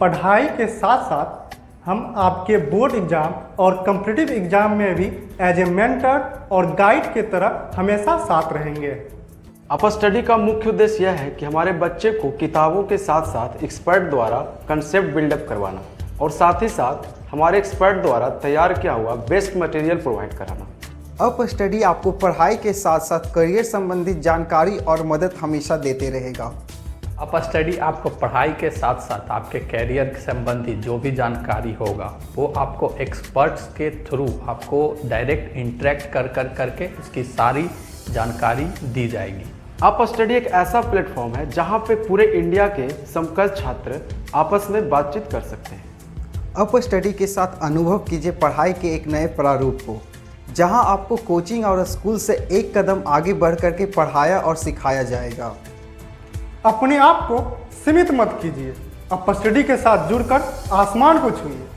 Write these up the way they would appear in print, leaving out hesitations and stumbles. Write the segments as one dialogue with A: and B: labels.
A: पढ़ाई के साथ साथ हम आपके बोर्ड एग्ज़ाम और कॉम्पिटिटिव एग्ज़ाम में भी एज ए मेंटर और गाइड की तरह हमेशा साथ रहेंगे।
B: अपर स्टडी का मुख्य उद्देश्य यह है कि हमारे बच्चे को किताबों के साथ साथ एक्सपर्ट द्वारा कंसेप्ट बिल्डअप करवाना और साथ ही साथ हमारे एक्सपर्ट द्वारा तैयार किया हुआ बेस्ट मटेरियल प्रोवाइड कराना।
C: अप स्टडी आपको पढ़ाई के साथ साथ करियर संबंधित जानकारी और मदद हमेशा देते रहेगा।
D: अप स्टडी आपको पढ़ाई के साथ साथ आपके कैरियर के संबंधित जो भी जानकारी होगा वो आपको एक्सपर्ट्स के थ्रू आपको डायरेक्ट इंटरेक्ट करके उसकी सारी जानकारी दी जाएगी।
B: अप स्टडी एक ऐसा प्लेटफॉर्म है जहां पे पूरे इंडिया के समकक्ष छात्र आपस में बातचीत कर सकते हैं।
C: अप स्टडी के साथ अनुभव कीजिए पढ़ाई के एक नए प्रारूप को, जहां आपको कोचिंग और स्कूल से एक कदम आगे बढ़ करके पढ़ाया और सिखाया जाएगा।
A: अपने आप को सीमित मत कीजिए, अप स्टडी के साथ जुड़कर आसमान को छूइए।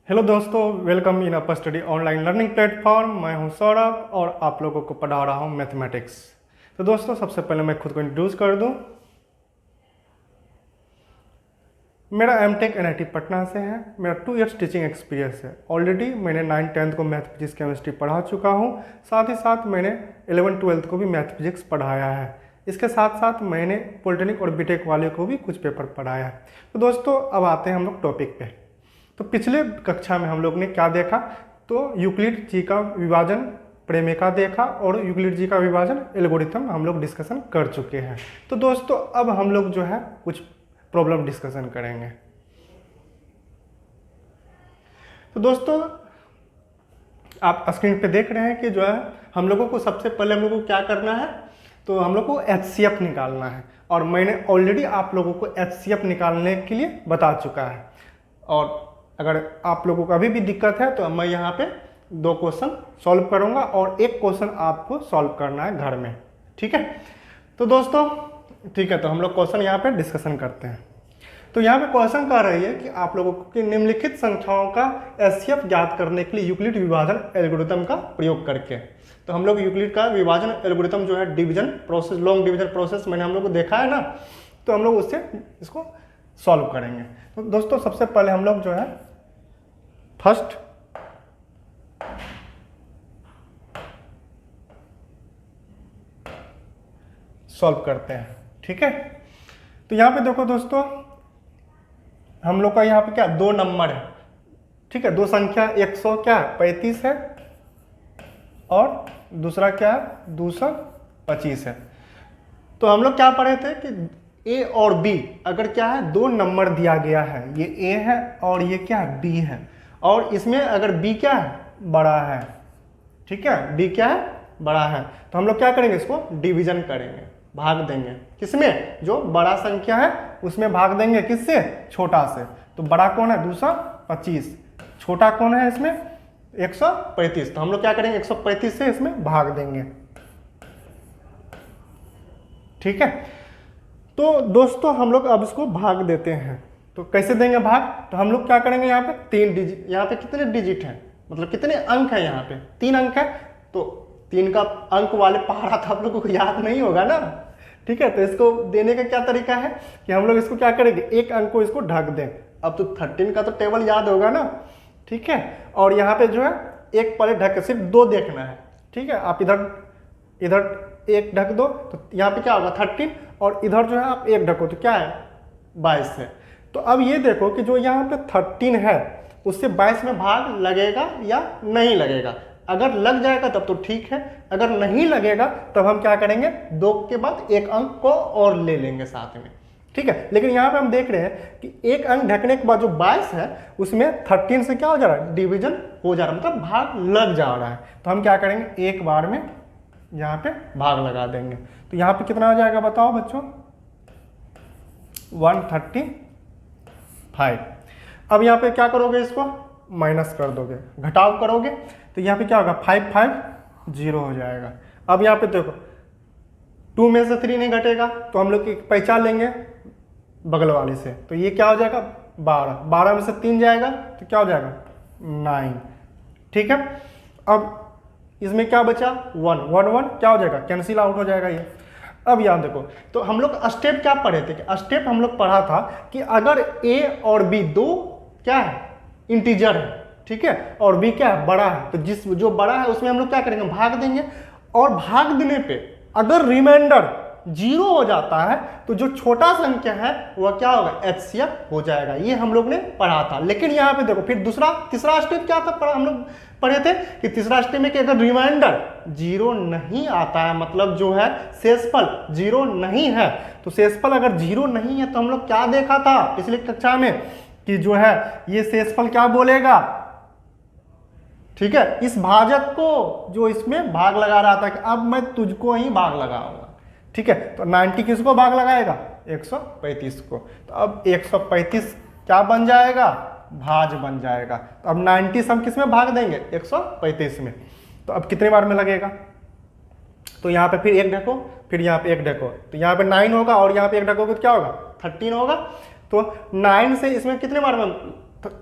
A: हेलो दोस्तों, welcome in up study online learning platform. मैं हूं सौरभ और आप लोगों को पढ़ा रहा हूं मैथमेटिक्स। तो दोस्तों, सबसे पहले मैं खुद को इंट्रोड्यूस कर दूं। मेरा एमटेक एनआईटी पटना से है। मेरा 2 इयर्स टीचिंग एक्सपीरियंस है। ऑलरेडी मैंने 9th 10th को मैथ फिजिक्स केमिस्ट्री पढ़ा चुका हूँ। साथ ही साथ मैंने 11th 12th को भी मैथ फिजिक्स पढ़ाया है। इसके साथ साथ मैंने पॉलिटेक्निक और बीटेक वाले को भी कुछ पेपर पढ़ाया है। तो दोस्तों, अब आते हैं हम लोग टॉपिक पे। तो पिछले कक्षा में हम लोग ने क्या देखा, तो यूक्लिड जी का विभाजन प्रेमिका देखा और यूक्लिड जी का विभाजन एल्गोरिथम हम लोग डिस्कशन कर चुके हैं। तो दोस्तों, अब हम लोग जो है कुछ प्रॉब्लम डिस्कशन करेंगे। तो दोस्तों, आप स्क्रीन पे देख रहे हैं कि जो है हम लोगों को सबसे पहले हम लोगों को क्या करना है, तो हम लोग को HCF निकालना है। और मैंने ऑलरेडी आप लोगों को HCF निकालने के लिए बता चुका है। और अगर आप लोगों को अभी भी दिक्कत है तो मैं यहाँ पे 2 क्वेश्चन सॉल्व करूँगा और 1 क्वेश्चन आपको सॉल्व करना है घर में, ठीक है। तो दोस्तों, ठीक है, तो हम लोग क्वेश्चन यहाँ पे डिस्कशन करते हैं। तो यहाँ पे क्वेश्चन कह रही है कि आप लोगों को निम्नलिखित संख्याओं का HCF ज्ञात करने के लिए यूक्लिड विभाजन एल्गोरिथम का प्रयोग करके। तो हम लोग यूक्लिड का विभाजन एल्गोरिथम जो है division process, long division process मैंने हम लोग को देखा है ना, तो हम लोग उससे इसको सॉल्व करेंगे। तो दोस्तों, सबसे पहले हम लोग जो है फर्स्ट सॉल्व करते हैं, ठीक है। तो यहाँ पे देखो दोस्तों, हम लोग का यहाँ पे क्या 2 नंबर है, ठीक है। 2 संख्या 100 क्या है 35 है और दूसरा क्या है 225 है। तो हम लोग क्या पढ़े थे कि A और B अगर क्या है 2 नंबर दिया गया है, ये A है और ये क्या है B है, और इसमें अगर B क्या है बड़ा है, ठीक है, B क्या है बड़ा है, तो हम लोग क्या करेंगे, इसको डिवीजन करेंगे, भाग देंगे। किसमें, जो बड़ा संख्या है उसमें भाग देंगे, किससे, छोटा से। तो बड़ा कौन है 225, छोटा कौन है इसमें 135। तो हम लोग क्या करेंगे 135 से इसमें भाग देंगे, ठीक है। तो दोस्तों, हम लोग अब इसको भाग देते हैं। तो कैसे देंगे भाग, तो हम लोग क्या करेंगे, यहाँ पे 3 डिजिट, यहाँ पे कितने डिजिट हैं, मतलब कितने अंक है, यहाँ पे 3 अंक है। तो 3 का अंक वाले पहाड़ा तो आप लोगों को याद नहीं होगा ना, ठीक है। तो इसको देने का क्या तरीका है कि हम लोग इसको क्या करेंगे, 1 अंक को इसको ढक दें। अब तो 13 का तो टेबल याद होगा ना, ठीक है। और यहाँ पे जो है 1 पहले ढक के सिर्फ 2 देखना है, ठीक है। आप इधर 1 ढक दो तो यहाँ पे क्या होगा 13, और इधर जो है आप 1 ढको तो क्या है 22 है। तो अब ये देखो कि जो यहाँ पे 13 है उससे 22 में भाग लगेगा या नहीं लगेगा। अगर लग जाएगा तब तो ठीक है, अगर नहीं लगेगा तब हम क्या करेंगे, 2 के बाद 1 अंक को और ले लेंगे साथ में, ठीक है। लेकिन यहाँ पे हम देख रहे हैं कि 1 अंक ढकने के बाद जो 22 है उसमें 13 से क्या हो जा रहा है, डिवीजन हो जा रहा है, मतलब भाग लग जा रहा है। तो हम क्या करेंगे, एक बार में यहाँ पे भाग लगा देंगे। तो यहाँ पे कितना हो जाएगा बताओ बच्चों, 135। अब यहाँ पे क्या करोगे, इसको माइनस कर दोगे, घटाव करोगे, तो यहाँ पे क्या होगा 550 हो जाएगा। अब यहाँ पे देखो 2 में से 3 नहीं घटेगा, तो हम लोग पहचान लेंगे बगल वाले से। तो ये क्या हो जाएगा 12, 12 में से 3 जाएगा तो क्या हो जाएगा 9, ठीक है। अब इसमें क्या बचा 1, 1 1 क्या हो जाएगा, कैंसिल आउट हो जाएगा ये। अब यहाँ देखो, तो हम लोग स्टेप क्या पढ़े थे कि स्टेप हम लोग पढ़ा था कि अगर a और b दो क्या है, इंटीजर है, ठीक है, और b क्या है, बड़ा है, तो जो बड़ा है उसमें हम लोग क्या करेंगे, भाग देंगे। और भाग देने पे अगर रिमाइंडर 0 हो जाता है तो जो छोटा संख्या है वह क्या होगा, एचसीएफ हो जाएगा। ये हम लोग ने पढ़ा था। लेकिन यहाँ पे देखो फिर तीसरा स्टेप क्या था, हम लोग पढ़े थे कि तीसरा स्टेप में कि अगर रिमाइंडर 0 नहीं आता है, मतलब जो है शेषफल 0 नहीं है, तो शेषफल अगर 0 नहीं है तो हम लोग क्या देखा था पिछली कक्षा में कि जो है ये शेषफल क्या बोलेगा, ठीक है, इस भाजक को जो इसमें भाग लगा रहा था कि अब मैं तुझको ही भाग लगाऊंगा, ठीक है, तो 90 किसको भाग लगाएगा, 135 को, तो अब 135 क्या बन जाएगा, भाज बन जाएगा। तो अब 90 हम किस में भाग देंगे, 135 में, तो अब कितने बार में लगेगा, तो यहाँ पे फिर एक ढको, फिर यहाँ पे एक ढको, तो यहाँ पे 9 होगा और यहाँ पे एक ढकोगे तो क्या होगा, 13 होगा। तो 9 से इसमें कितने बार में,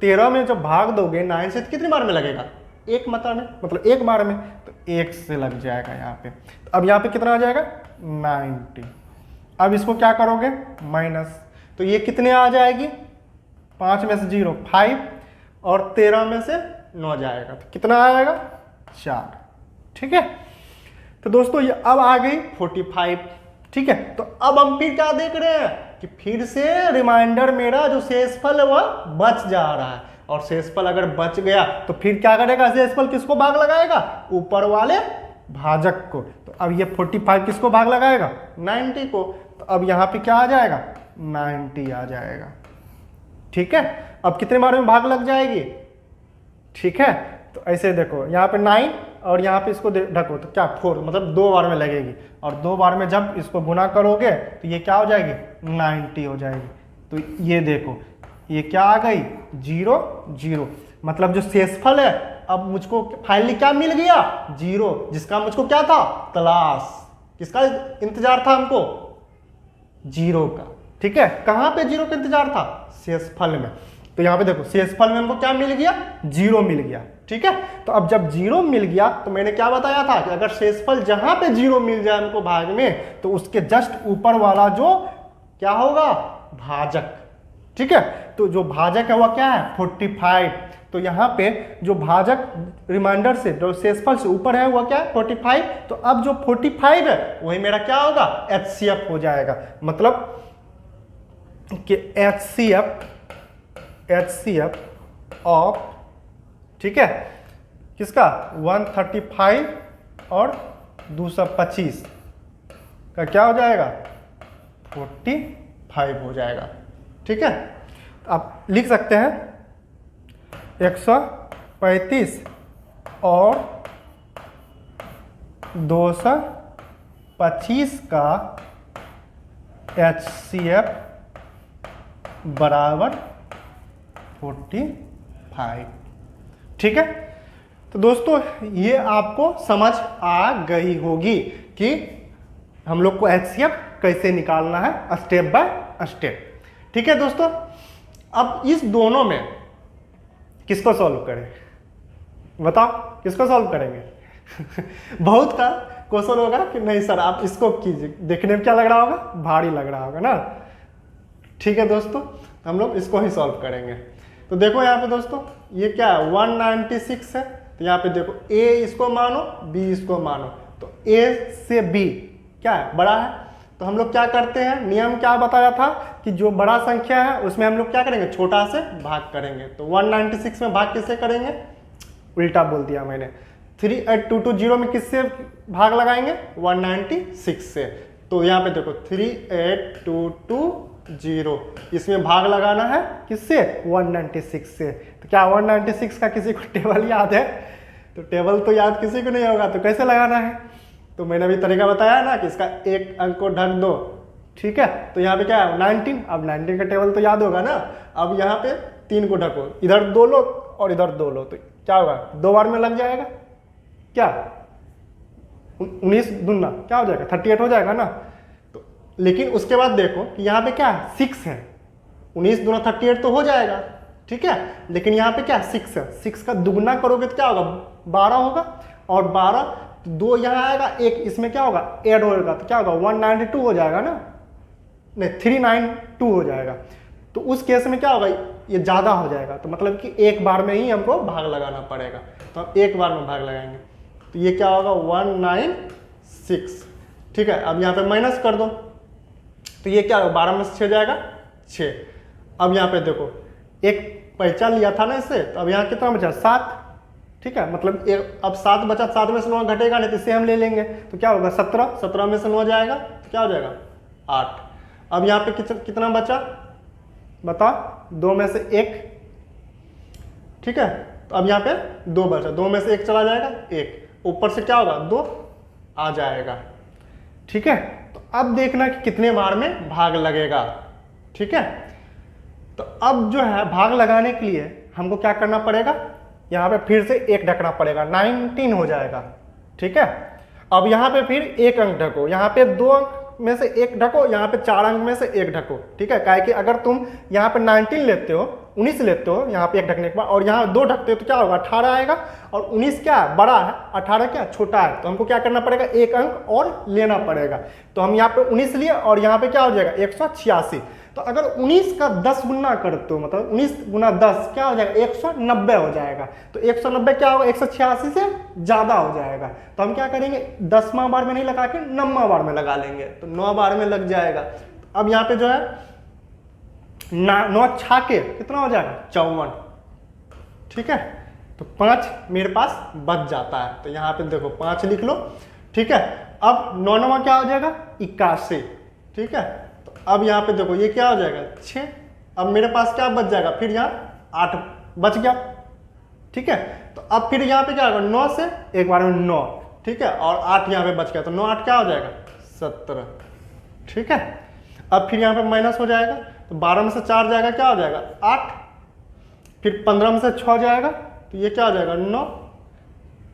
A: 13 में जब भाग दोगे 9 से कितने बार में लगेगा, एक मतलब एक बार में, तो 1 से लग जाएगा यहाँ पे। तो अब यहाँ पे कितना आ जाएगा, 90। अब इसको क्या करोगे, माइनस, तो ये कितने आ जाएगी, 5 में से 0 5 और 13 में से 9 जाएगा, तो कितना आएगा, 4, ठीक है। तो दोस्तों ये अब आ गई 45, ठीक है। तो अब हम फिर क्या देख रहे हैं कि फिर से रिमाइंडर मेरा जो शेषफल है वह बच जा रहा है, और शेषफल अगर बच गया तो फिर क्या करेगा, शेषफल किसको भाग लगाएगा, ऊपर वाले भाजक को। तो अब ये 45 किसको भाग लगाएगा, 90 को, तो अब यहाँ पे क्या आ जाएगा, 90 आ जाएगा, ठीक है। अब कितने बार में भाग लग जाएगी, ठीक है। तो ऐसे देखो यहाँ पे 9 और यहाँ पे इसको ढको तो क्या 4, मतलब 2 बार में लगेगी, और 2 बार में जब इसको गुना करोगे तो ये क्या हो जाएगी, 90 हो जाएगी। तो ये देखो ये क्या आ गई, 0 0, मतलब जो शेषफल है अब मुझको फाइनली क्या मिल गया, 0, जिसका मुझको क्या था, तलाश, किसका इंतजार था हमको, 0 का, ठीक है। कहाँ पे 0 का इंतजार था, शेषफल में। तो यहाँ पे देखो शेषफल में हमको क्या मिल गया, 0 मिल गया, ठीक है। तो अब जब 0 मिल गया तो मैंने क्या बताया था कि अगर शेषफल जहां पे 0 मिल जाए हमको भाग में, तो उसके जस्ट ऊपर वाला जो क्या होगा, भाजक, ठीक है। तो जो भाजक है वह क्या है, 45। तो यहाँ पे जो भाजक रिमाइंडर से जो शेषफल से ऊपर है वह क्या है, 45। तो अब जो 45 है वही मेरा क्या होगा, एचसीएफ हो जाएगा, मतलब कि एचसीएफ ऑफ, ठीक है, किसका 135 और 225 का क्या हो जाएगा, 45 हो जाएगा, ठीक है। आप लिख सकते हैं 135 और 225 का HCF बराबर 45, ठीक है। तो दोस्तों ये आपको समझ आ गई होगी कि हम लोग को HCF कैसे निकालना है स्टेप बाय स्टेप, ठीक है दोस्तों। अब इस दोनों में किसको सॉल्व करें, बताओ किसको सॉल्व करेंगे बहुत का क्वेश्चन होगा कि नहीं सर आप इसको कीजिए, देखने में क्या लग रहा होगा, भारी लग रहा होगा ना, ठीक है दोस्तों। हम लोग इसको ही सॉल्व करेंगे। तो देखो यहाँ पे दोस्तों ये क्या है, 196 है, तो यहाँ पे देखो A इसको मानो B इसको मानो, तो A से B क्या है, बड़ा है। तो हम लोग क्या करते हैं, नियम क्या बताया था कि जो बड़ा संख्या है उसमें हम लोग क्या करेंगे, छोटा से भाग करेंगे। तो 196 में भाग किससे करेंगे, उल्टा बोल दिया मैंने, 38220 में किससे भाग लगाएंगे, 196 से। तो यहाँ पे देखो 38220 इसमें भाग लगाना है किससे, 196 से। तो क्या 196 का किसी को टेबल याद है, तो टेबल तो याद किसी को नहीं होगा, तो कैसे लगाना है, तो मैंने अभी तरीका बताया ना कि इसका एक अंक को ढक दो, ठीक है। तो यहाँ पे क्या है 19, अब 19 का टेबल तो याद होगा ना। अब यहाँ पे 3 को ढको, इधर 2 लो और इधर 2 लो, तो क्या होगा, 2 बार में लग जाएगा, क्या 19 दूना क्या हो जाएगा, 38 हो जाएगा ना। तो लेकिन उसके बाद देखो कि यहाँ पे क्या है, 6 है, 19 दूना 38 तो हो जाएगा, ठीक है। लेकिन यहाँ पे क्या 6 है, 6 का दुगना करोगे तो क्या होगा, 12 होगा, और 12 तो 2 यहाँ आएगा, एक इसमें क्या होगा ऐड होगा, तो क्या होगा 192 हो जाएगा ना, नहीं 392 हो जाएगा। तो उस केस में क्या होगा, ये ज़्यादा हो जाएगा, तो मतलब कि एक बार में ही हमको भाग लगाना पड़ेगा। तो हम एक बार में भाग लगाएंगे, तो ये क्या होगा 196। ठीक है, अब यहाँ पे माइनस कर दो, तो ये क्या होगा 12 में से 6 जाएगा 6। अब यहाँ पे देखो एक पैसा लिया था ना इससे, तो अब यहाँ कितना बचा 7। ठीक है, मतलब अब 7 बचा, 7 में से 9 घटेगा नहीं, तो इसे हम ले लेंगे, तो क्या होगा 17, 17 में से 9 जाएगा तो क्या हो जाएगा 8। अब यहाँ पे कितना बचा बता, 2 में से 1। ठीक है, तो अब यहाँ पे 2 बचा, 2 में से 1 चला जाएगा 1, ऊपर से क्या होगा 2 आ जाएगा। ठीक है, तो अब देखना कि कितने बार में भाग लगेगा। ठीक है, तो अब जो है भाग लगाने के लिए हमको क्या करना पड़ेगा, यहाँ पे फिर से 1 ढकना पड़ेगा, 19 हो जाएगा। ठीक है, अब यहाँ पे फिर 1 अंक ढको, यहाँ पे 2 अंक में से 1 ढको, यहाँ पे 4 अंक में से 1 ढको। ठीक है, काहे कि अगर तुम यहाँ पे 19 लेते हो, 19 लेते हो यहाँ पे 1 ढकने के बाद, और यहाँ 2 ढकते हो तो क्या होगा 18 आएगा, और 19 क्या है बड़ा है, 18 क्या छोटा है, तो हमको क्या करना पड़ेगा 1 अंक और लेना पड़ेगा। तो हम यहाँ पे 19 लिए और यहाँ पे क्या हो जाएगा 186। तो अगर 19 का 10 गुना करते हो, मतलब 19 गुना 10 क्या हो जाएगा 190 हो जाएगा। तो 190 क्या होगा 186 से ज़्यादा हो जाएगा। तो हम क्या करेंगे 10वां बार में नहीं लगा के 9वां बार में लगा लेंगे, तो 9 बार में लग जाएगा। अब यहाँ पे जो है 9 छाके कितना हो जाएगा 54। ठीक है, तो 5 मेरे पास बच जाता है, तो यहाँ पे देखो 5 लिख लो। ठीक है, अब 9वां क्या हो जाएगा 81। ठीक है, तो अब यहाँ पे देखो ये क्या हो जाएगा 6। अब मेरे पास क्या बच जाएगा, फिर यहाँ 8 बच गया। ठीक है, तो अब फिर यहाँ पे क्या होगा 9 से एक बार में 9। ठीक है, और 8 यहाँ पे बच गया, तो 9 8 क्या हो जाएगा 17। ठीक है, अब फिर यहाँ पे माइनस हो जाएगा, तो 12 में से 4 जाएगा क्या हो जाएगा 8, फिर 15 में से 6 जाएगा तो ये क्या हो जाएगा 9।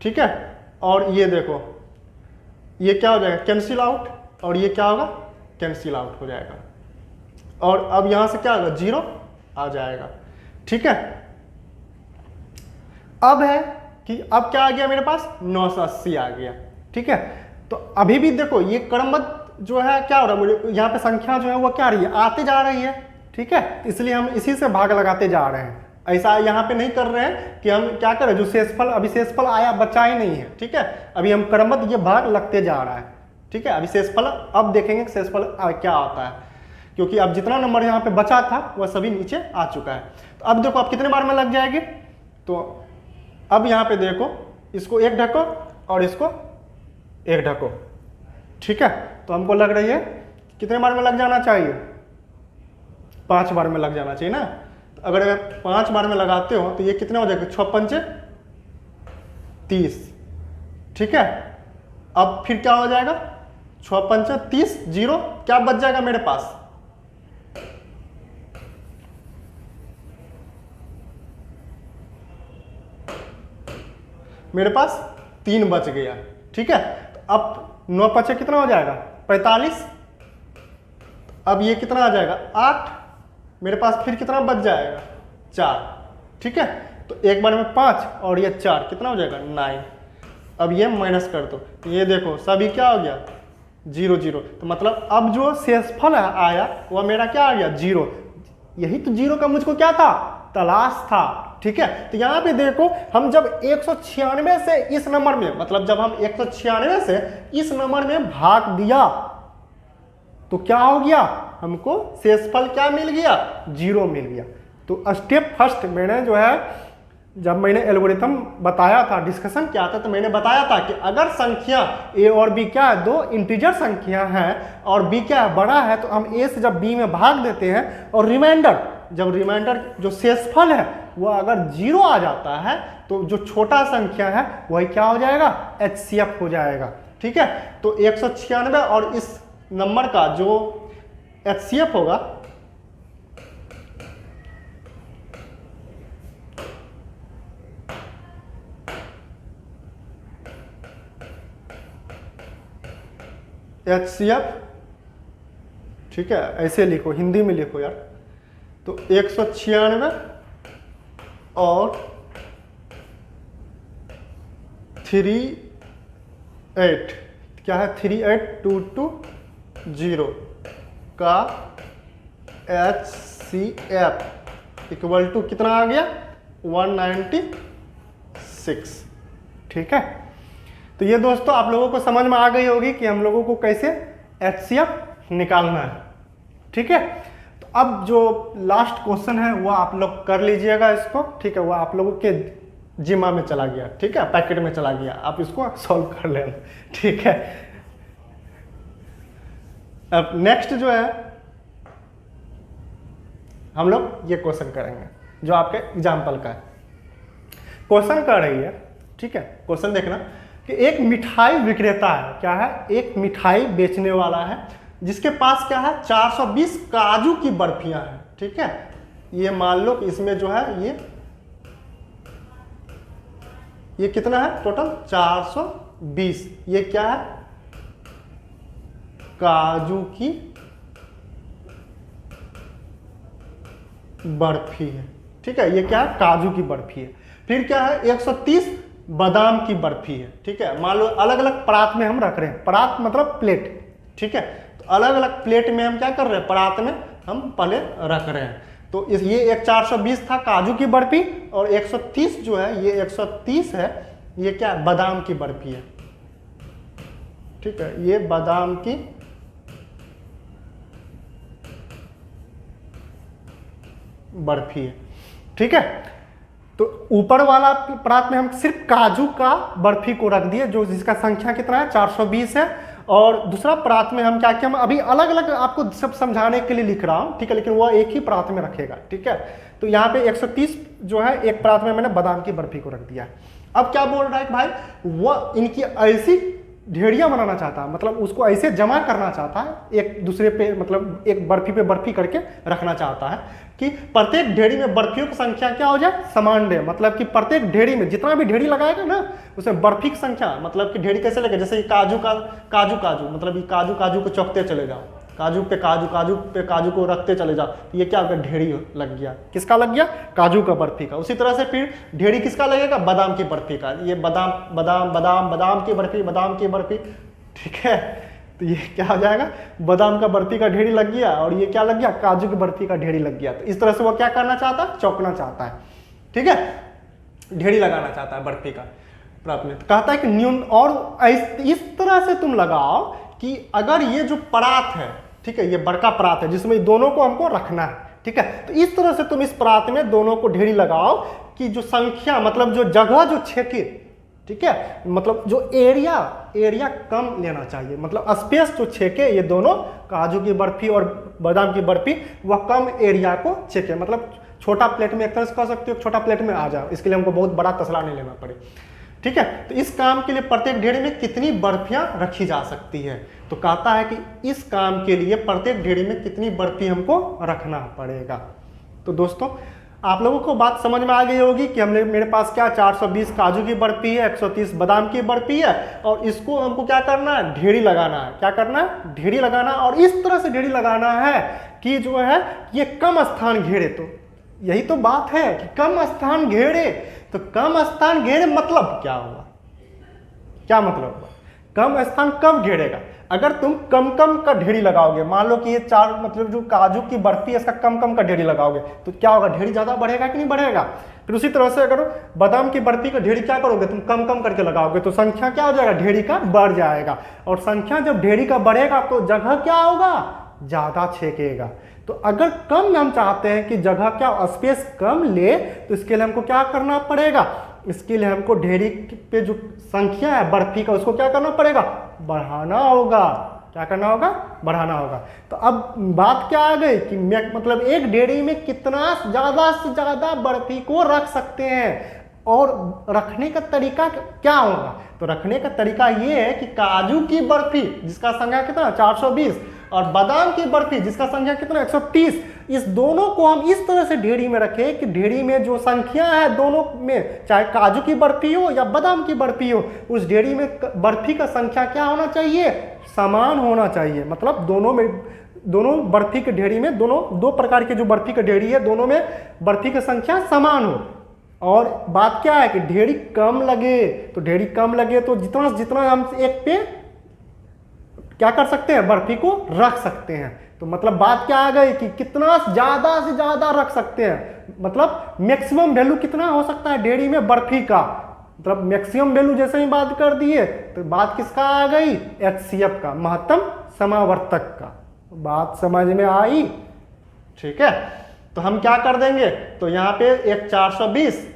A: ठीक है, और ये देखो ये क्या हो जाएगा कैंसिल आउट, और ये क्या होगा कैंसिल आउट हो जाएगा, और अब यहाँ से क्या होगा 0 आ जाएगा। ठीक है, अब है कि अब क्या आ गया मेरे पास 980 आ गया। ठीक है, तो अभी भी देखो ये क्रमबद्ध जो है क्या हो रहा है, यहाँ पे संख्या जो है वो क्या रही है आती जा रही है। ठीक है, इसलिए हम इसी से भाग लगाते जा रहे हैं, ऐसा यहाँ पे नहीं कर रहे हैं कि हम क्या करें जो शेषफल अभी शेषफल आया बचा ही नहीं है। ठीक है, अभी हम क्रमबद्ध ये भाग लगते जा रहा है। ठीक है, अभी शेषफल अब देखेंगे कि शेषफल क्या आता है, क्योंकि अब जितना नंबर यहाँ पे बचा था वह सभी नीचे आ चुका है। तो अब देखो अब कितने बार में लग जाएगी, तो अब यहाँ पे देखो इसको 1 ढको और इसको 1 ढको। ठीक है, तो हमको लग रही है कितने बार में लग जाना चाहिए 5 बार में लग जाना चाहिए ना। तो अगर 5 बार में लगाते हो तो ये कितने हो जाएगा 6 पंचे 30। ठीक है, अब फिर क्या हो जाएगा 6 पंचे 30, 0 क्या बच जाएगा मेरे पास मेरे पास 3 बच गया। ठीक है, तो अब 9 पचे कितना हो जाएगा 45, अब ये कितना आ जाएगा 8, मेरे पास फिर कितना बच जाएगा 4। ठीक है, तो एक बार में 5 और ये 4 कितना हो जाएगा 9। अब ये माइनस कर दो, तो ये देखो सभी क्या हो गया 0 0, तो मतलब अब जो शेषफल आया वह मेरा क्या आ गया 0। यही तो 0 का मुझको क्या था तलाश था। ठीक है, तो यहाँ पे देखो हम जब 196 से इस नंबर में, मतलब जब हम 196 से इस नंबर में भाग दिया तो क्या हो गया हमको शेषफल क्या मिल गया 0 मिल गया। तो स्टेप फर्स्ट मैंने जो है जब मैंने एल्गोरिथम बताया था डिस्कशन किया था तो मैंने बताया था कि अगर संख्या a और b क्या है 2 इंटीजर संख्या है और b क्या है बड़ा है, तो हम a से जब b में भाग देते हैं और रिमाइंडर जब रिमाइंडर जो शेषफल है वह अगर 0 आ जाता है तो जो छोटा संख्या है वही क्या हो जाएगा HCF हो जाएगा। ठीक है, तो 196 और इस नंबर का जो HCF होगा HCF, ठीक है ऐसे लिखो हिंदी में लिखो यार, तो 196 और 3 38 क्या है 38220 का HCF इक्वल टू कितना आ गया 196। ठीक है, तो ये दोस्तों आप लोगों को समझ में आ गई होगी कि हम लोगों को कैसे HCF निकालना है। ठीक है, तो अब जो लास्ट क्वेश्चन है वो आप लोग कर लीजिएगा इसको। ठीक है, वो आप लोगों के जिम्मा में चला गया। ठीक है, पैकेट में चला गया, आप इसको सॉल्व कर लेना। ठीक है, अब नेक्स्ट जो है हम लोग ये क्वेश्चन करेंगे जो आपके एग्जाम्पल का है। क्वेश्चन कर रही है, ठीक है, क्वेश्चन देखना कि एक मिठाई विक्रेता है, क्या है, एक मिठाई बेचने वाला है जिसके पास क्या है 420 काजू की बर्फियां हैं। ठीक है, ये मान लो कि इसमें जो है ये कितना है टोटल 420, ये क्या है काजू की बर्फी है। ठीक है, ये क्या है काजू की बर्फी है। फिर क्या है 130 बादाम की बर्फी है। ठीक है, मान लो अलग अलग परात में हम रख रहे हैं, परात मतलब प्लेट। ठीक है, तो अलग अलग प्लेट में हम क्या कर रहे हैं, परात में हम पहले रख रहे हैं। तो ये एक 420 था काजू की बर्फी और 130 जो है ये 130 है, ये क्या है बादाम की बर्फी है। ठीक है, ये बादाम की बर्फी है। ठीक है, तो ऊपर वाला परात में हम सिर्फ काजू का बर्फी को रख दिए जो जिसका संख्या कितना है 420 है, और दूसरा परात में हम क्या किया, हम अभी अलग अलग आपको सब समझाने के लिए लिख रहा हूं। ठीक है, लेकिन वह एक ही परात में रखेगा। ठीक है, तो यहाँ पे 130 जो है एक परात में मैंने बादाम की बर्फी को रख दिया। अब क्या बोल रहा है कि भाई वह इनकी ऐसी ढेड़ियां बनाना चाहता है, मतलब उसको ऐसे जमा करना चाहता है एक दूसरे पे, मतलब एक बर्फी पे बर्फी करके रखना चाहता है कि प्रत्येक ढेड़ी में बर्फियों की संख्या क्या हो जाए समान रहे। मतलब कि प्रत्येक ढेड़ी में जितना भी ढेड़ी लगाएगा ना उसमें बर्फी की संख्या, मतलब कि ढेड़ी कैसे लगेगा, जैसे काजू मतलब ये काजू को चौकते चले जाओ, काजू पे काजू को रखते चले जाओ, ये क्या होगा ढेड़ी लग गया। किसका लग गया, काजू का बर्फी का। उसी तरह से फिर ढेड़ी किसका लगेगा, बादाम की बर्फी का। ये बादाम की बर्फी। ठीक है, तो ये क्या हो जाएगा, बादाम का बर्फी का ढेड़ी लग गया और ये क्या लग गया, काजू की बर्फी का ढेड़ी लग गया। तो इस तरह से वो क्या करना चाहता है, चौंकना चाहता है। ठीक है, ढेड़ी लगाना चाहता है बर्फी का प्राप्त में। तो कहता है कि न्यून, और इस तरह से तुम लगाओ कि अगर ये जो परात है, ठीक है, ये बड़का परात है जिसमें दोनों को हमको रखना है। ठीक है, तो इस तरह से तुम इस परात में दोनों को ढेरी लगाओ कि जो संख्या, मतलब जो जगह जो छेके, ठीक है, मतलब जो एरिया कम लेना चाहिए, मतलब स्पेस जो छेके ये दोनों काजू की बर्फी और बादाम की बर्फी वह कम एरिया को छेके, मतलब छोटा प्लेट में एक तरह से कह सकते हो छोटा प्लेट में आ जाओ, इसके लिए हमको बहुत बड़ा तसला नहीं लेना पड़े। ठीक है, तो इस काम के लिए प्रत्येक ढेरी में कितनी बर्फियां रखी जा सकती है, तो कहता है कि इस काम के लिए प्रत्येक ढेरी में कितनी बर्फी हमको रखना पड़ेगा। तो दोस्तों आप लोगों को बात समझ में आ गई होगी कि हमने मेरे पास क्या 420 काजू की बर्फी है, 130 बादाम की बर्फी है, और इसको हमको क्या करना है, ढेरी लगाना है। क्या करना है, ढेरी लगाना, और इस तरह से ढेरी लगाना है कि जो है ये कम स्थान घेरे। तो यही तो बात है कि कम स्थान घेरे। तो कम स्थान घेरे मतलब क्या हुआ, क्या मतलब हुआ, कम स्थान कब घेरेगा, अगर तुम कम का ढेरी लगाओगे। मान लो कि ये चार, मतलब जो काजू की बर्फी है इसका कम का ढेरी लगाओगे तो क्या होगा, ढेरी ज्यादा बढ़ेगा कि नहीं बढ़ेगा। फिर उसी तरह से अगर बादाम की बर्फी का ढेरी क्या करोगे, तुम कम करके लगाओगे तो संख्या क्या हो जाएगा, ढेरी का बढ़ जाएगा, और संख्या जब ढेरी का बढ़ेगा तो जगह क्या होगा, ज्यादा छेकेगा। तो अगर कम हम चाहते हैं कि जगह क्या स्पेस कम ले, तो इसके लिए हमको क्या करना पड़ेगा, इसके लिए हमको ढेरी पे जो संख्या है बर्फी का उसको क्या करना पड़ेगा, बढ़ाना होगा। क्या करना होगा, बढ़ाना होगा। तो अब बात क्या आ गई कि मतलब एक ढेरी में कितना ज्यादा से ज्यादा बर्फी को रख सकते हैं, और रखने का तरीका क्या होगा। तो रखने का तरीका ये है कि काजू की बर्फी जिसका संख्या कितना 420 और बादाम की बर्फी जिसका संख्या कितना 130, इस दोनों को हम इस तरह से ढेरी में रखें कि ढेरी में जो संख्या है दोनों में, चाहे काजू की बर्फी हो या बादाम की बर्फी हो, उस ढेरी में बर्फी का संख्या क्या होना चाहिए, समान होना चाहिए। मतलब दोनों बर्फी के ढेरी में, दो प्रकार के जो बर्फी का ढेरी है दोनों में बर्फी की संख्या समान हो। और बात क्या है कि ढेरी कम लगे, तो ढेरी कम लगे तो जितना जितना हम एक पे क्या कर सकते हैं, बर्फी को रख सकते हैं। तो मतलब बात क्या आ गई कि कितना ज़्यादा से ज़्यादा रख सकते हैं, मतलब मैक्सिमम वैल्यू कितना हो सकता है डेयरी में बर्फी का, मतलब मैक्सिमम वैल्यू जैसे ही बात कर दिए तो बात किसका आ गई, HCF का, महत्तम समावर्तक का। बात समझ में आई? ठीक है, तो हम क्या कर देंगे, तो यहाँ पे एक 420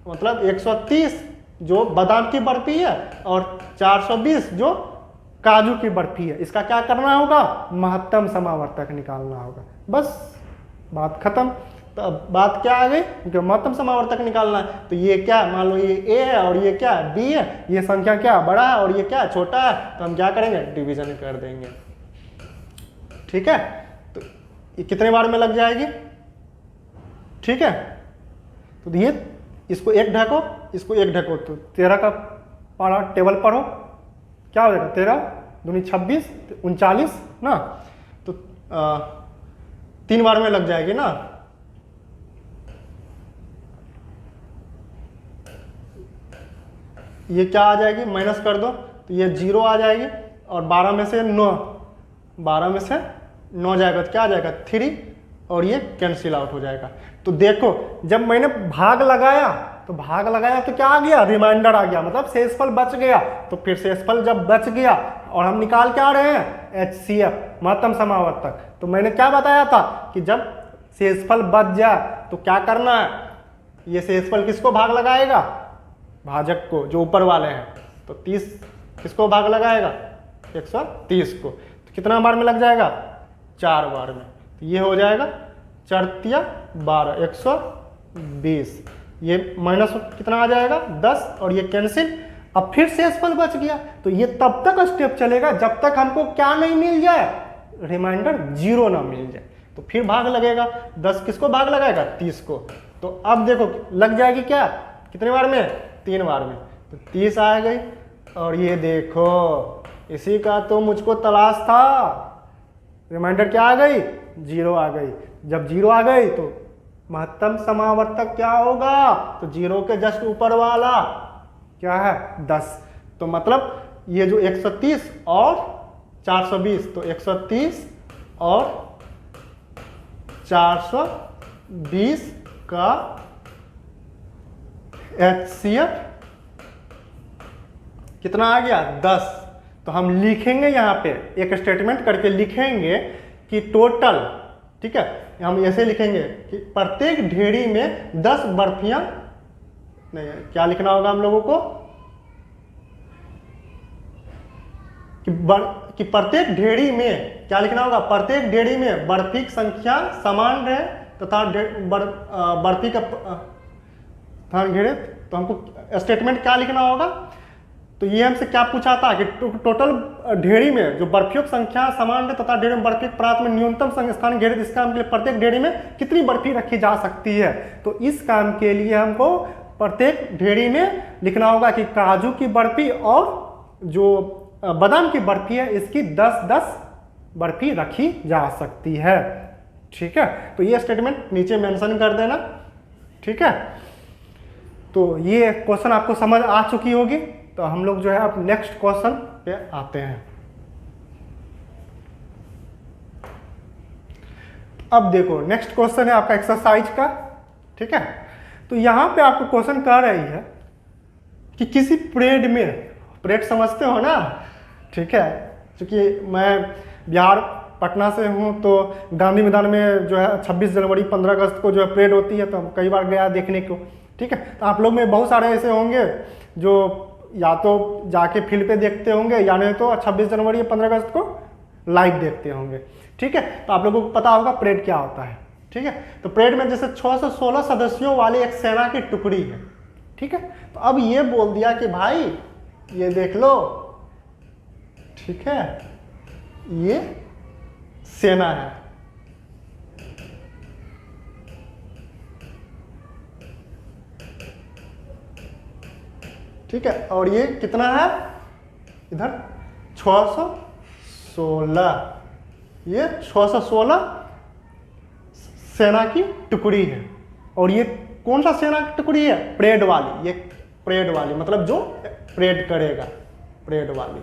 A: मतलब 130 जो बादाम की बर्फी है और 420 जो काजू की बर्फी है, इसका क्या करना होगा, महत्तम समावर्तक निकालना होगा। बस बात खत्म। तो अब बात क्या आ गई, क्योंकि महत्तम समावर्तक निकालना है, तो ये क्या, मान लो ये A है और ये क्या B है, ये संख्या क्या बड़ा है और ये क्या छोटा है, तो हम क्या करेंगे, डिवीजन कर देंगे। ठीक है, तो ये कितने बार में लग जाएगी, ठीक है, तो ये इसको एक ढको, इसको एक ढको, तो 13 का पारा टेबल पढ़ो, क्या हो जाएगा, 13 दूनी 26 39 ना, तो 3 बार में लग जाएगी ना। ये क्या आ जाएगी, माइनस कर दो, तो ये 0 आ जाएगी और 12 में से 9, 12 में से 9 जाएगा तो क्या आ जाएगा 3 और ये कैंसिल आउट हो जाएगा। तो देखो जब मैंने भाग लगाया तो क्या आ गया, रिमाइंडर आ गया, मतलब शेषफल बच गया। तो फिर शेषफल जब बच गया और हम निकाल के आ रहे हैं HCF महत्तम समावर्तक, तो मैंने क्या बताया था कि जब शेषफल बच जाए तो क्या करना है, ये शेषफल किसको भाग लगाएगा, भाजक को, जो ऊपर वाले हैं, तो 30 किसको भाग लगाएगा, 130 को, तो कितना बार में लग जाएगा, 4 बार में। तो ये हो जाएगा 4 तिया 12 120, ये माइनस कितना आ जाएगा 10 और ये कैंसिल। अब फिर शेषफल बच गया, तो ये तब तक स्टेप चलेगा जब तक हमको क्या नहीं मिल जाए, रिमाइंडर 0 ना मिल जाए, तो फिर भाग लगेगा। 10 किसको भाग लगाएगा, 30 को। तो अब देखो लग जाएगी क्या, कितने बार में, 3 बार में, तो 30 आ गई। और ये देखो इसी का तो मुझको तलाश था, रिमाइंडर क्या आ गई, 0 आ गई। जब 0 आ गई तो महत्तम समावर्तक क्या होगा, तो 0 के जस्ट ऊपर वाला क्या है, 10। तो मतलब ये जो 130 और 420, तो 130 और 420 का HCF कितना आ गया, 10। तो हम लिखेंगे यहाँ पे एक स्टेटमेंट करके लिखेंगे कि टोटल, ठीक है, हम ऐसे लिखेंगे कि प्रत्येक ढेरी में 10 बर्फियां, नहीं क्या लिखना होगा हम लोगों को, कि प्रत्येक ढेरी में क्या लिखना होगा, प्रत्येक ढेरी में बर्फी की संख्या समान रहे तथा बर्फी का स्थान घेरे। तो हमको स्टेटमेंट क्या लिखना होगा, तो ये हमसे क्या पूछा था कि टोटल ढेरी में जो बर्फियों की संख्या समान है तथा ढेरी में बर्फी प्रांत में न्यूनतम स्थान घेरे, इस काम के लिए प्रत्येक ढेरी में कितनी बर्फी रखी जा सकती है। तो इस काम के लिए हमको प्रत्येक ढेरी में लिखना होगा कि काजू की बर्फी और जो बादाम की बर्फी है इसकी 10-10 बर्फी रखी जा सकती है। ठीक है, तो ये स्टेटमेंट नीचे मेंशन कर देना। ठीक है, तो ये क्वेश्चन आपको समझ आ चुकी होगी। तो हम लोग जो है अब नेक्स्ट क्वेश्चन पे आते हैं। अब देखो नेक्स्ट क्वेश्चन है आपका एक्सरसाइज का। ठीक है, तो यहाँ पे आपको क्वेश्चन कह रही है कि किसी परेड में, परेड समझते हो ना, ठीक है, क्योंकि मैं बिहार पटना से हूँ तो गांधी मैदान में जो है 26 जनवरी 15 अगस्त को जो है परेड होती है, तो हम कई बार गया देखने को। ठीक है, तो आप लोग में बहुत सारे ऐसे होंगे जो या तो जाके फील्ड पे देखते होंगे या नहीं तो 26 जनवरी या 15 अगस्त को लाइव देखते होंगे। ठीक है, तो आप लोगों को पता होगा परेड क्या होता है। ठीक है, तो परेड में जैसे 6 से 16 सदस्यों वाली एक सेना की टुकड़ी है। ठीक है, तो अब ये बोल दिया कि भाई ये देख लो, ठीक है, ये सेना है। ठीक है, और ये कितना है इधर 616, ये 616 सेना की टुकड़ी है। और ये कौन सा सेना की टुकड़ी है? परेड वाली। ये परेड वाली मतलब जो परेड करेगा, परेड वाली।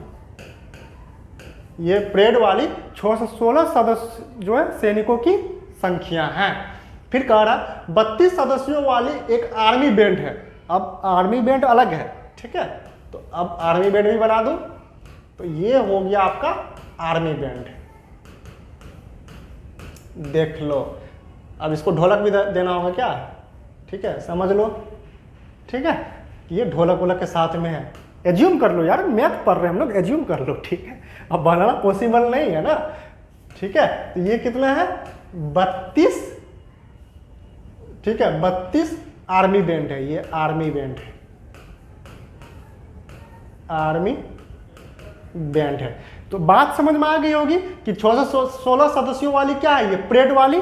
A: ये परेड वाली 616 सदस्य जो है सैनिकों की संख्या है। फिर कह रहा 32 सदस्यों वाली एक आर्मी बैंड है। अब आर्मी बैंड अलग है, ठीक है, तो अब आर्मी बैंड भी बना दूं, तो ये हो गया आपका आर्मी बैंड। देख लो, अब इसको ढोलक भी देना होगा क्या? ठीक है, समझ लो, ठीक है, ये ढोलक वोलक के साथ में है। एज्यूम कर लो यार, मैथ पढ़ रहे हैं हम लोग, एज्यूम कर लो, ठीक है, अब बनाना पॉसिबल नहीं है ना, ठीक है। तो ये कितना है? 32, ठीक है, 32 आर्मी बैंड है, ये आर्मी बैंड है, आर्मी बैंड है। तो बात समझ में आ गई होगी कि 616 सदस्यों वाली क्या है? ये परेड वाली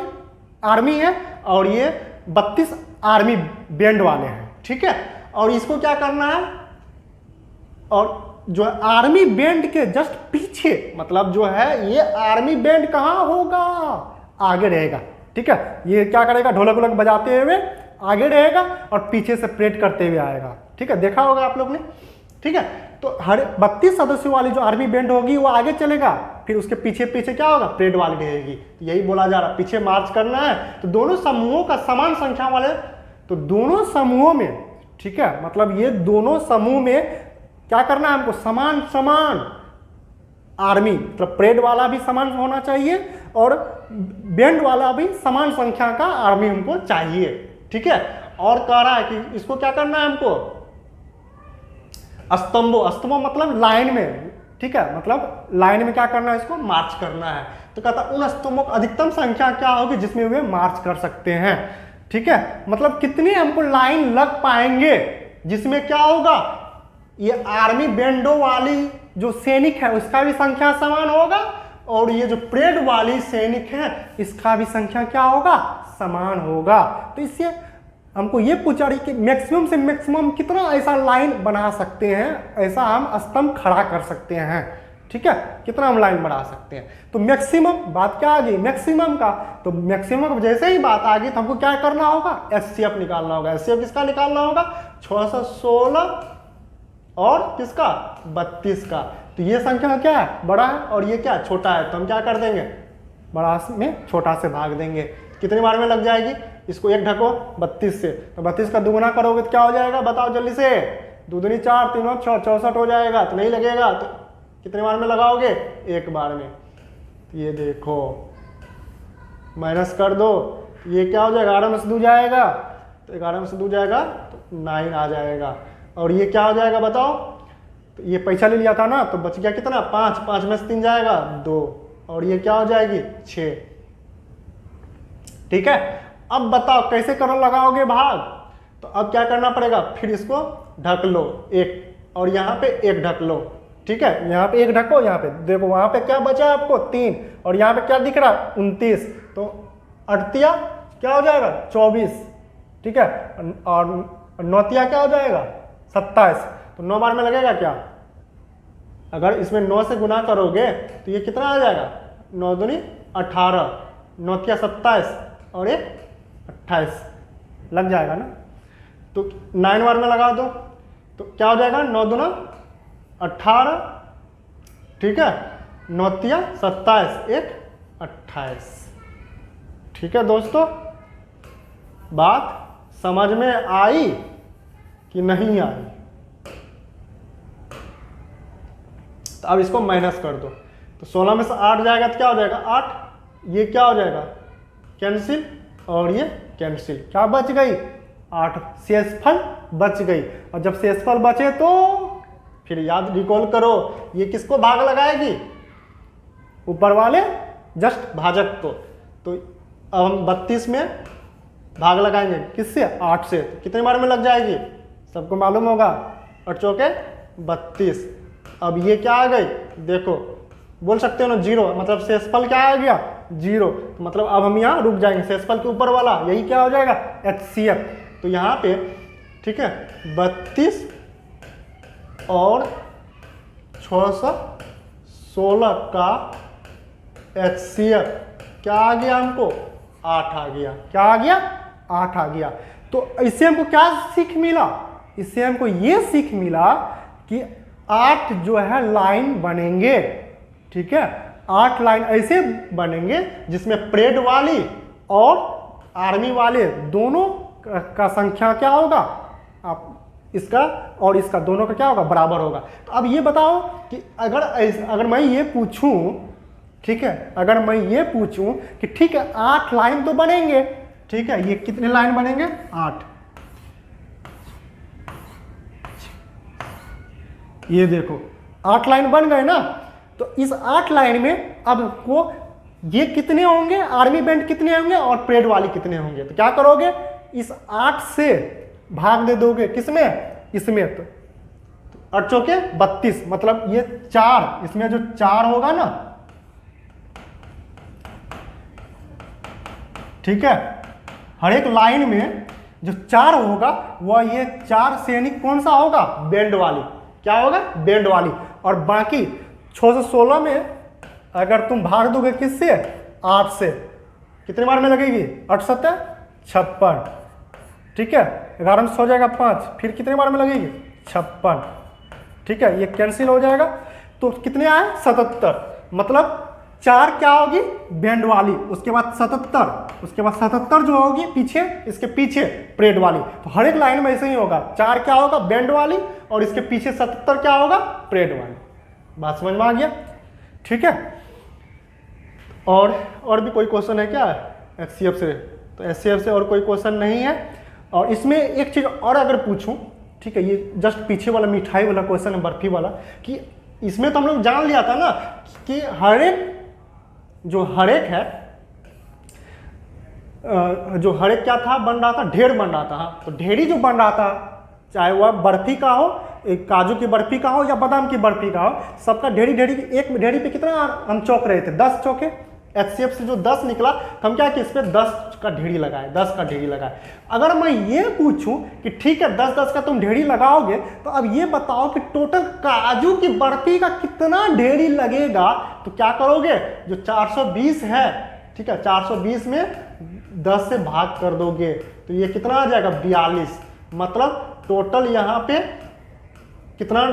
A: आर्मी है और ये 32 आर्मी बैंड वाले हैं, ठीक है। और इसको क्या करना है? और जो है आर्मी बैंड के जस्ट पीछे, मतलब जो है ये आर्मी बैंड कहाँ होगा? आगे रहेगा, ठीक है। ये क्या करेगा? ढोलक वोलक बजाते हुए आगे रहेगा और पीछे से परेड करते हुए आएगा, ठीक है, देखा होगा आप लोग ने, ठीक है। तो हर 32 सदस्यों वाली जो आर्मी बैंड होगी वो आगे चलेगा, फिर उसके पीछे पीछे क्या होगा? परेड वाली रहेगी। तो यही बोला जा रहा, पीछे मार्च करना है। तो दोनों समूहों का समान संख्या वाले, तो दोनों समूहों में, ठीक है, मतलब ये दोनों समूह में क्या करना है हमको? समान समान आर्मी, मतलब परेड वाला भी समान होना चाहिए और बैंड वाला भी समान संख्या का आर्मी हमको चाहिए, ठीक है। और कह रहा है कि इसको क्या करना है हमको? स्तंभों, स्तंभों मतलब लाइन में, ठीक है, मतलब लाइन में क्या करना है? इसको मार्च करना है। तो कहता उन स्तंभों की अधिकतम संख्या क्या होगी जिसमें वे मार्च कर सकते हैं, ठीक है। मतलब कितनी हमको लाइन लग पाएंगे जिसमें क्या होगा? ये आर्मी बैंडों वाली जो सैनिक है उसका भी संख्या समान होगा और ये जो परेड वाली सैनिक है इसका भी संख्या क्या होगा? समान होगा। तो इससे हमको ये पूछा रही कि मैक्सिमम से मैक्सिमम कितना ऐसा लाइन बना सकते हैं, ऐसा हम स्तंभ खड़ा कर सकते हैं, ठीक है, कितना हम लाइन बना सकते हैं। तो मैक्सिमम बात क्या आ गई? मैक्सिमम का। तो मैक्सिमम जैसे ही बात आ गई तो हमको क्या करना होगा? एचसीएफ निकालना होगा। एचसीएफ किसका निकालना होगा? 616 और किसका? 32 का। तो ये संख्या क्या है? बड़ा है और ये क्या? छोटा है। तो हम क्या कर देंगे? बड़ा में छोटा से भाग देंगे। कितनी बार में लग जाएगी? इसको एक ढको 32 से, तो 32 का दुगुना करोगे तो क्या हो जाएगा? बताओ जल्दी से। 2 दूनी 4, 3 और 6, 64 हो जाएगा। तो नहीं लगेगा, तो कितने बार में लगाओगे? एक बार में। तो ये देखो, माइनस कर दो, ये क्या हो जाएगा? 11 में से 2 जाएगा, तो 11 में से 2 जाएगा तो 9 आ जाएगा। और ये क्या हो जाएगा बताओ? तो ये पैसा ले लिया था ना, तो बच गया कितना? 5, 5 में से 3 जाएगा 2, और ये क्या हो जाएगी? 6, ठीक है। अब बताओ कैसे करो लगाओगे भाग? तो अब क्या करना पड़ेगा? फिर इसको ढक लो एक, और यहाँ पे एक ढक लो, ठीक है, यहाँ पे एक ढको, यहाँ पे देखो, वहाँ पे क्या बचा है आपको? 3, और यहाँ पे क्या दिख रहा है? 29, तो 8 क्या हो जाएगा? 24, ठीक है, और 9 क्या हो जाएगा? 27। तो 9 बार में लगेगा क्या? अगर इसमें 9 से गुना करोगे तो ये कितना आ जाएगा? 9 दूनी 18, 9 27 और ये 28 लग जाएगा ना। तो 9 बार में लगा दो तो क्या हो जाएगा? 9 दूना 18, ठीक है, 9 27, 1 28, ठीक है दोस्तों। बात समझ में आई कि नहीं आई? तो अब इसको माइनस कर दो, तो 16 में से 8 जाएगा तो क्या हो जाएगा? 8, ये क्या हो जाएगा? कैंसिल, और ये कैंसिल, क्या बच गई? 8 शेषफल बच गई। और जब शेषफल बचे तो फिर याद रिकॉल करो, ये किसको भाग लगाएगी? ऊपर वाले जस्ट भाजक को। तो अब हम 32 में भाग लगाएंगे किससे? 8 से। तो कितने बार में लग जाएगी? सबको मालूम होगा, 8 चौके 32। अब ये क्या आ गई? देखो, बोल सकते हो ना 0, मतलब शेषफल क्या आ गया? 0। तो मतलब अब हम यहाँ रुक जाएंगे, शेषफल के ऊपर वाला यही क्या हो जाएगा? HCF। तो यहाँ पे ठीक है 32 और 616 का HCF क्या आ गया हमको? 8 आ गया। क्या आ गया? 8 आ गया। तो इससे हमको क्या सीख मिला? इससे हमको ये सीख मिला कि 8 जो है लाइन बनेंगे, ठीक है, 8 लाइन ऐसे बनेंगे जिसमें परेड वाली और आर्मी वाले दोनों का संख्या क्या होगा, आप इसका और इसका दोनों का क्या होगा, बराबर होगा। तो अब ये बताओ कि अगर मैं ये पूछूं, ठीक है, अगर मैं ये पूछूं कि ठीक है 8 लाइन तो बनेंगे, ठीक है, ये कितने लाइन बनेंगे, 8। ये देखो 8 लाइन बन गए ना। तो इस 8 लाइन में अब को ये कितने होंगे, आर्मी बैंड कितने होंगे और परेड वाली कितने होंगे? तो क्या करोगे, इस 8 से भाग दे दोगे किसमें, इसमें। तो 8 चौके 32, मतलब ये 4, इसमें जो 4 होगा ना, ठीक है, हर एक लाइन में जो 4 होगा वह ये 4 सैनिक कौन सा होगा, बैंड वाली, क्या होगा, बैंड वाली। और बाकी 6 से 16 में अगर तुम भाग दोगे किससे, 8 से, कितने बार में लगेगी, 8 7 56, ठीक है, 11 में हो जाएगा 5, फिर कितने बार में लगेगी, 56, ठीक है, ये कैंसिल हो जाएगा। तो कितने आए, 77, मतलब 4 क्या होगी, बैंड वाली, उसके बाद 77, उसके बाद 77 जो होगी पीछे, इसके पीछे परेड वाली। तो हर एक लाइन में ऐसे ही होगा, 4 क्या होगा, बैंड वाली, और इसके पीछे 77 क्या होगा, परेड वाली। बात समझ में आ गया, ठीक है। और भी कोई क्वेश्चन है क्या एचसीएफ से? तो एचसीएफ से और कोई क्वेश्चन नहीं है। और इसमें एक चीज और अगर पूछूं, ठीक है, ये जस्ट पीछे वाला मिठाई वाला क्वेश्चन है, बर्फी वाला, कि इसमें तो हम लोग जान लिया था ना कि हर एक है, जो हर एक क्या था, बन रहा था, ढेर बन रहा था। तो ढेरी जो बन रहा था, चाहे वह बर्फी का हो, एक काजू की बर्फी का हो या बादाम की बर्फी का हो, सबका ढेरी एक ढेरी पे कितना हम चौक रहे थे, 10 चौके। एचसीएफ से जो 10 निकला, तो हम क्या कि इस पर 10 का ढेरी लगाए, 10 का ढेरी लगाए। अगर मैं ये पूछूं कि ठीक है 10-10 का तुम ढेरी लगाओगे, तो अब ये बताओ कि टोटल काजू की बर्फी का कितना ढेरी लगेगा? तो क्या करोगे, जो 420 है, ठीक है, 420 में 10 से भाग कर दोगे, तो ये कितना आ जाएगा, 42। मतलब टोटल यहाँ पे कितना,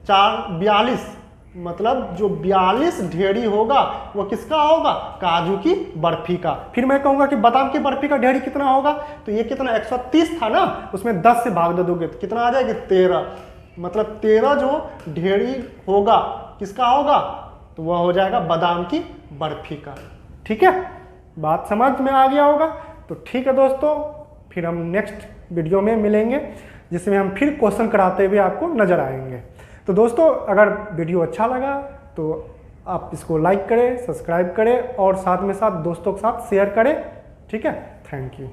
A: 42, मतलब जो 42 ढेरी होगा वो किसका होगा, काजू की बर्फी का। फिर मैं कहूंगा कि बादाम की बर्फी का ढेरी कितना होगा, तो ये कितना 130 था ना, उसमें 10 से भाग दे दोगे तो कितना आ जाएगी, 13। मतलब 13 जो ढेरी होगा किसका होगा, तो वह हो जाएगा बादाम की बर्फी का। ठीक है, बात समझ में आ गया होगा। तो ठीक है दोस्तों, फिर हम नेक्स्ट वीडियो में मिलेंगे जिसमें हम फिर क्वेश्चन कराते हुए आपको नजर आएंगे। तो दोस्तों अगर वीडियो अच्छा लगा तो आप इसको लाइक करें, सब्सक्राइब करें और साथ में साथ दोस्तों के साथ शेयर करें। ठीक है, थैंक यू।